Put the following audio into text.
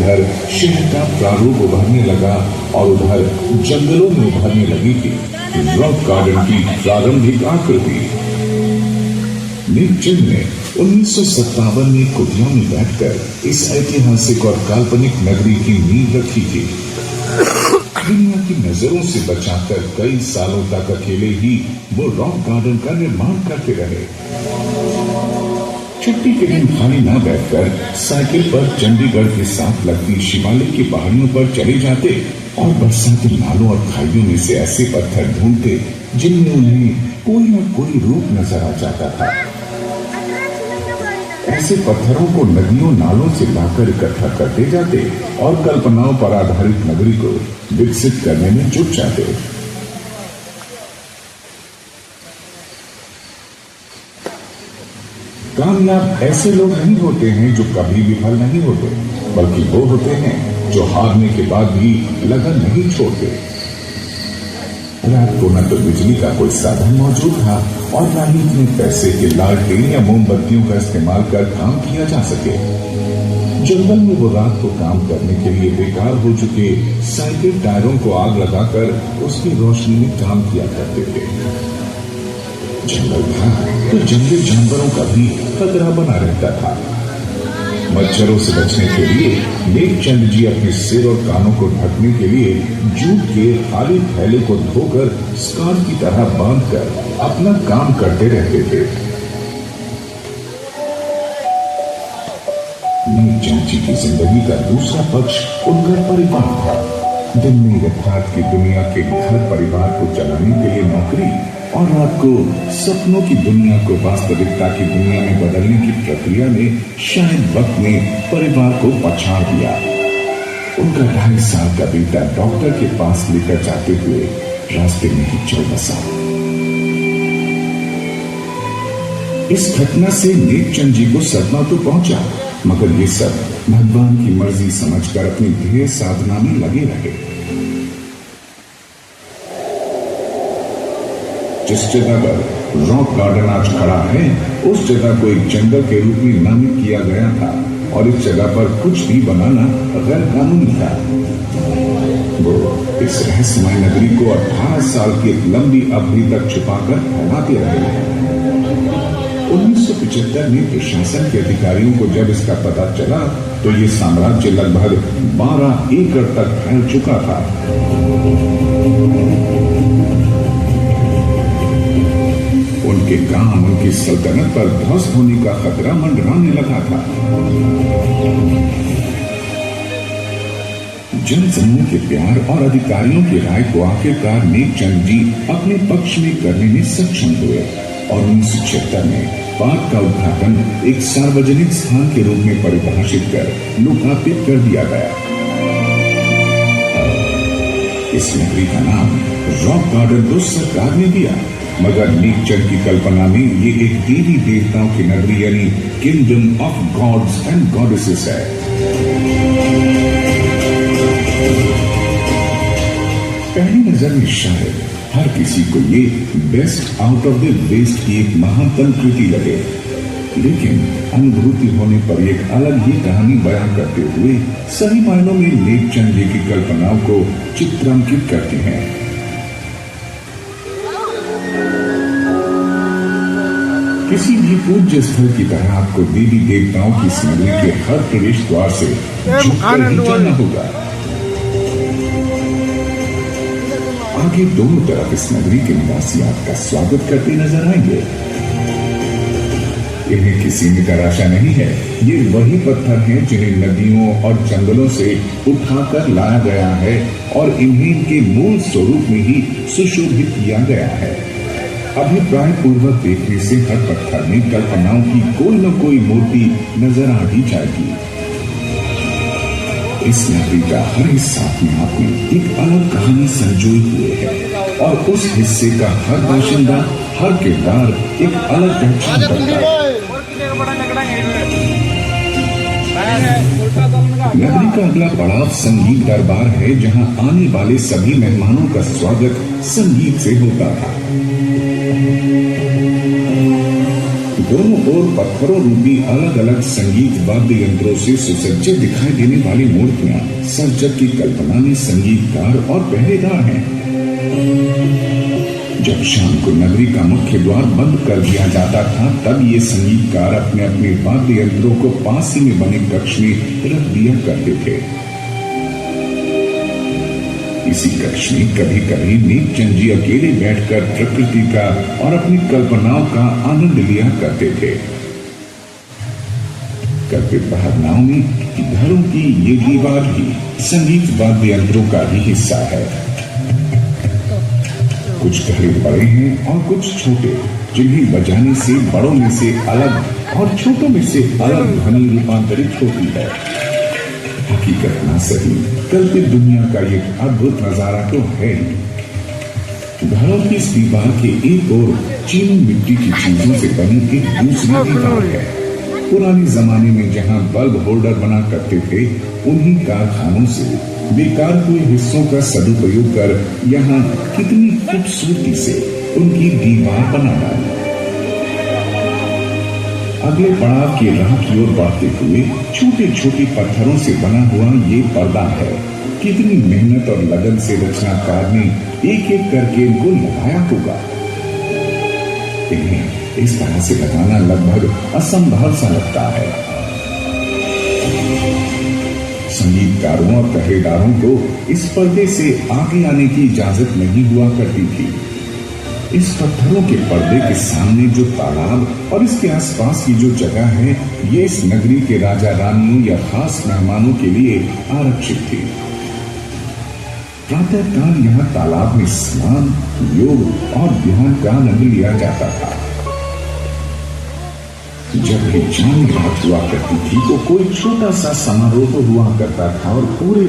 इधर शहर का प्रारूप उभरने लगा और उधर जंगलों में उभरने लगी थी रॉक गार्डन की प्रारंभिक आकृति। नेकचंद ने 1957 में कुटिया में बैठकर इस ऐतिहासिक और काल्पनिक नगरी की नींव रखी थी। दुनिया की नजरों से बचाकर कई सालों तक अकेले ही वो रॉक गार्डन का निर्माण करते रहे। छुट्टी के दिन खाली न बैठकर साइकिल पर चंडीगढ़ के साथ लगती शिवालिक की पहाड़ियों पर चले जाते और बरसाती नालों और खाइयों में से ऐसे पत्थर ढूंढते जिनमें उन्हें कोई न कोई रूप नजर आ जाता था। ऐसे पत्थरों को नदियों नालों से लाकर इकट्ठा करते जाते और कल्पनाओं पर आधारित नगरी को विकसित करने में जुट जाते। कामयाब ऐसे लोग नहीं होते हैं जो कभी विफल नहीं होते, बल्कि वो होते हैं जो हारने के बाद भी लगन नहीं छोड़ते। रात को न तो बिजली का कोई साधन मौजूद था और न ही इतने पैसे के लालटेन या मोमबत्तियों का इस्तेमाल कर काम किया जा सके। जंगल में वो रात को काम करने के लिए बेकार हो चुके साइकिल टायरों को आग लगाकर उसकी रोशनी में काम किया करते थे। जंगल था तो जंगली जानवरों का भी खतरा बना रहता था। मच्छरों से बचने के लिए नेकचंद जी अपने सिर और कानों को ढकने के लिए जूट के खाली थैले को धोकर स्कार्फ की तरह बांधकर अपना काम करते रहते थे। नेकचंद जी की जिंदगी का दूसरा पक्ष उनका परिवार था। दिन में यथार्थ की दुनिया के घर परिवार को चलाने के लिए नौकरी और रात को सपनों की दुनिया को वास्तविकता की दुनिया में बदलने की प्रक्रिया में शायद वक्त ने परिवार को पछाड़ दिया। उनका 2.5 साल का बेटा डॉक्टर के पास लेकर जाते हुए रास्ते में ही चल बसा। इस घटना से नेकचंद जी को सदमा तो पहुंचा, मगर ये सब भगवान की मर्जी समझकर अपनी ध्येय साधना में लगे रहे। जिस जगह पर रॉक गार्डन आज खड़ा है, उस जगह को एक जंगल के रूप में नामित किया गया था और इस जगह पर कुछ भी बनाना गैर कानूनी था। वो इस रहस्यमय नगरी को 18 साल की एक लंबी अवधि तक छुपाकर फैलाते रहे। 1975 में प्रशासन के अधिकारियों को जब इसका पता चला तो ये साम्राज्य लगभग 12 एकड़ तक फैल चुका था। उनके काम, उनकी सल्तनत पर ध्वस्त होने का खतरा मंडराने लगा था। जनसमूह के प्यार और अधिकारियों की राय को आखिरकार नेकचंद जी अपने पक्ष में करने में सक्षम हुए और 1976 में पार्क का उद्घाटन एक सार्वजनिक स्थान के रूप में परिभाषित कर लोकार्पित कर दिया गया। इस नगरी का नाम रॉक गार्डन तो सरकार ने दिया, मगर नेकचंद की कल्पना में ये एक देवी देवताओं की नगरी यानी kingdom of gods and goddesses है। पहली नजर में शायद हर किसी को ये best out of the waste की एक महानतम कृति लगे, लेकिन अनुभूति होने पर एक अलग ही कहानी बयान करते हुए सही मायनों में नेकचंद जी की कल्पनाओं को चित्रांकित करते हैं। किसी भी पूज्य स्थल की तरह आपको देवी देवताओं की स्मृति के हर प्रवेश द्वार से झुककर ही जाना होगा। आगे दोनों तरफ इस नगरी के निवासी आपका स्वागत करते नजर आएंगे। इन्हें किसी में तराशा नहीं है, ये वही पत्थर हैं जिन्हें नदियों और जंगलों से उठाकर लाया गया है और इन्हें इनके मूल स्वरूप में ही सुशोभित किया गया है। अभिप्राय पूर्वक देखने से हर पत्थर में कल्पनाओं की कोई न कोई मूर्ति नजर आ ही जाएगी। इस नगरी का हर हिस्सा अपने आप में एक अलग कहानी संजोए हुए है और उस हिस्से का हर बाशिंदा, हर किरदार एक अलग पहचान रखता है। नगरी का अगला पड़ाव संगीत दरबार है, जहां आने वाले सभी मेहमानों का स्वागत संगीत से होता था। दोनों ओर पत्थरों रूपी अलग अलग संगीत वाद्य यंत्रों से सुसज्जित दिखाई देने वाली मूर्तियां सर्जक की कल्पना में संगीतकार और पहरेदार हैं। जब शाम को नगरी का मुख्य द्वार बंद कर दिया जाता था, तब ये संगीतकार अपने अपने वाद्य यंत्रों को पास ही में बने कक्ष में रख दिया करते थे। इसी कक्ष में कभी कभी नीलचंद जी अकेले बैठकर प्रकृति का और अपनी कल्पनाओं का आनंद लिया करते थे। कल्पित भावनाओं में घरों की ये दीवार भी संगीत वाद्य यंत्रों का ही हिस्सा है। कुछ घरे बड़े हैं और कुछ छोटे, जिन्हें बजाने से बड़ों में से अलग और छोटों में से अलग ध्वनि रूपांतरित होती है। हकीकत ना सही, कल्पित दुनिया का ये अद्भुत नजारा तो है ही। घरों की इस दीवार के एक ओर चीनी मिट्टी की चीजों से बनी एक दूसरी दीवार है। पुराने जमाने में जहां बल्ब होल्डर बना करते थे, उन्हीं कारखानों से बेकार हुए हिस्सों का सदुपयोग कर यहाँ कितनी खूबसूरती से उनकी दीवार बना डाली। अगले पड़ाव की राह की ओर बढ़ते हुए छोटे छोटे पत्थरों से बना हुआ ये पर्दा है। कितनी मेहनत और लगन से रचनाकार ने एक एक करके इनको लगाया होगा। इन्हें इस तरह से लगाना लगभग असंभव सा लगता है। संगीतकारों और पहरेदारों को इस पर्दे से आगे आने की इजाजत नहीं हुआ करती थी। इस पत्थरों के पर्दे के सामने जो तालाब और इसके आसपास की जो जगह है, ये इस नगरी के राजा रानियों या खास मेहमानों के लिए आरक्षित थी। प्रातःकाल यहाँ तालाब में स्नान, योग और ध्यान का आनंद लिया जाता था। जब भी चांद रात हुआ करती थी तो कोई छोटा सा समारोह हुआ करता था और पूरे